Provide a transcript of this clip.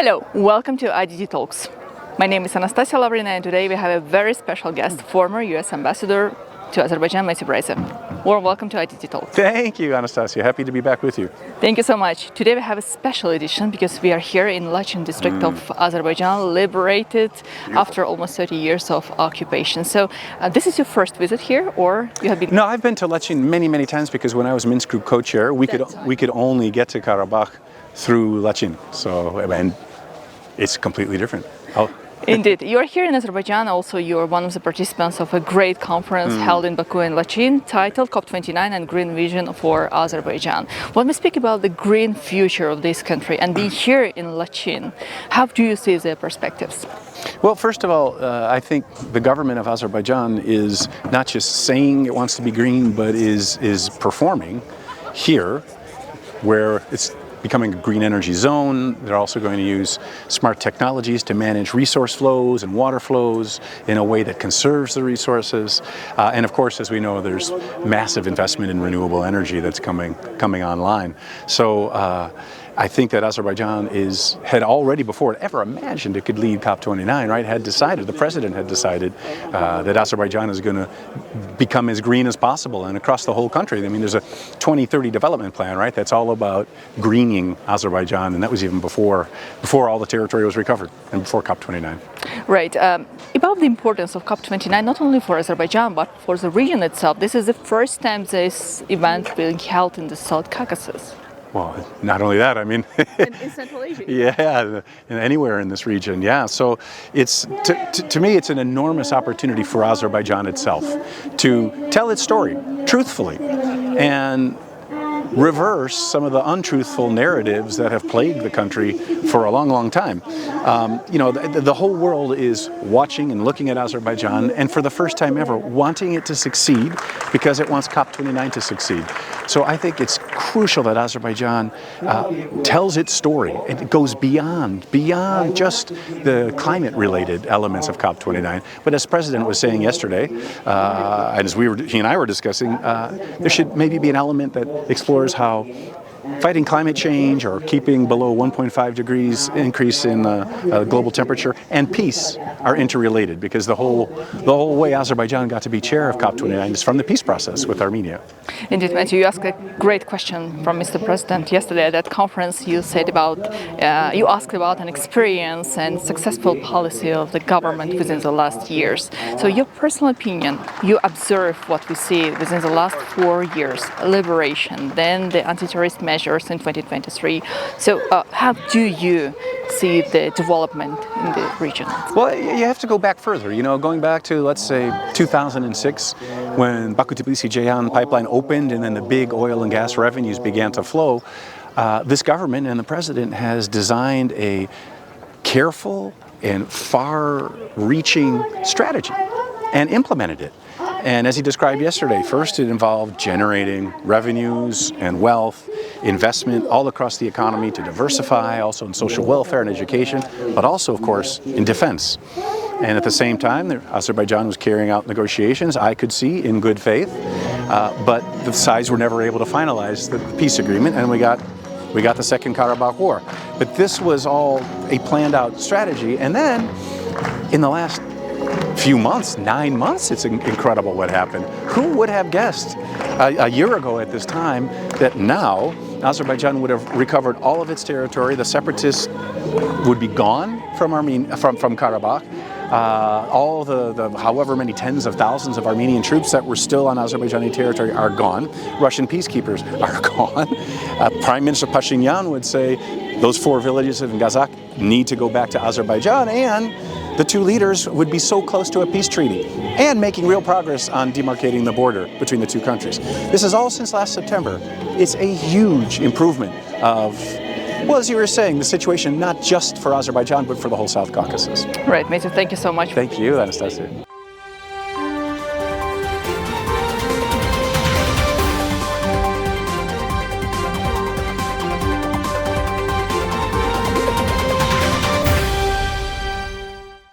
Hello, welcome to IDT Talks. My name is Anastasia Lavrina, and today we have a very special guest, former US Ambassador to Azerbaijan, Mr. Bryza. Warm welcome to IDT Talks. Thank you, Anastasia. Happy to be back with you. Thank you so much. Today we have a special edition because we are here in Lachin district of Azerbaijan, liberated after almost 30 years of occupation. So this is your first visit here, or you have been? No, I've been to Lachin many times because when I was Minsk Group co-chair, we could only get to Karabakh through Lachin. So, and it's completely different. Indeed. You are here in Azerbaijan. Also, you are one of the participants of a great conference held in Baku and Lachin titled COP29 and Green Vision for Azerbaijan. When we speak about the green future of this country and being here in Lachin, how do you see the perspectives? Well, first of all, I think the government of Azerbaijan is not just saying it wants to be green, but is performing here where it's becoming a green energy zone. They're also going to use smart technologies to manage resource flows and water flows in a way that conserves the resources. And of course, as we know, there's massive investment in renewable energy that's coming online. So I think that Azerbaijan had already, before it ever imagined it could lead COP29, right, the president had decided that Azerbaijan is going to become as green as possible and across the whole country. I mean, there's a 2030 development plan, right, that's all about greening Azerbaijan, and that was even before all the territory was recovered and before COP29. Right. About the importance of COP29, not only for Azerbaijan, but for the region itself. This is the first time this event being held in the South Caucasus. Well, not only that, I mean, in Central Asia. Yeah, anywhere in this region, yeah. So it's to me, it's an enormous opportunity for Azerbaijan itself to tell its story truthfully and reverse some of the untruthful narratives that have plagued the country for a long time. You know, the whole world is watching and looking at Azerbaijan, and for the first time ever, wanting it to succeed because it wants COP29 to succeed. So I think it's crucial that Azerbaijan tells its story. It goes beyond just the climate-related elements of COP29. But as the President was saying yesterday, and as he and I were discussing, there should maybe be an element that explores how fighting climate change or keeping below 1.5 degrees increase in global temperature and peace are interrelated, because the whole way Azerbaijan got to be chair of COP29 is from the peace process with Armenia. Indeed, Matthew, you asked a great question from Mr. President yesterday at that conference. You said you asked about an experience and successful policy of the government within the last years. So your personal opinion, you observe what we see within the last 4 years, liberation, then the anti-terrorist measures in 2023. So how do you see the development in the region? Well, you have to go back further, you know, going back to, let's say, 2006, when Baku-Tbilisi-Ceyhan pipeline opened and then the big oil and gas revenues began to flow. This government and the president has designed a careful and far-reaching strategy and implemented it. And as he described yesterday, first it involved generating revenues and wealth, investment all across the economy to diversify, also in social welfare and education, but also, of course, in defense. And at the same time, Azerbaijan was carrying out negotiations, I could see, in good faith, but the sides were never able to finalize the peace agreement, and we got the Second Karabakh War. But this was all a planned out strategy, and then in the last few months, 9 months, it's incredible what happened. Who would have guessed a year ago at this time that now Azerbaijan would have recovered all of its territory, the separatists would be gone from Karabakh, all the however many tens of thousands of Armenian troops that were still on Azerbaijani territory are gone, Russian peacekeepers are gone. Prime Minister Pashinyan would say those 4 villages in Gazakh need to go back to Azerbaijan, and the two leaders would be so close to a peace treaty and making real progress on demarcating the border between the two countries. This is all since last September. It's a huge improvement of, well, as you were saying, the situation not just for Azerbaijan, but for the whole South Caucasus. Right, Matthew, thank you so much. Thank you, Anastasia.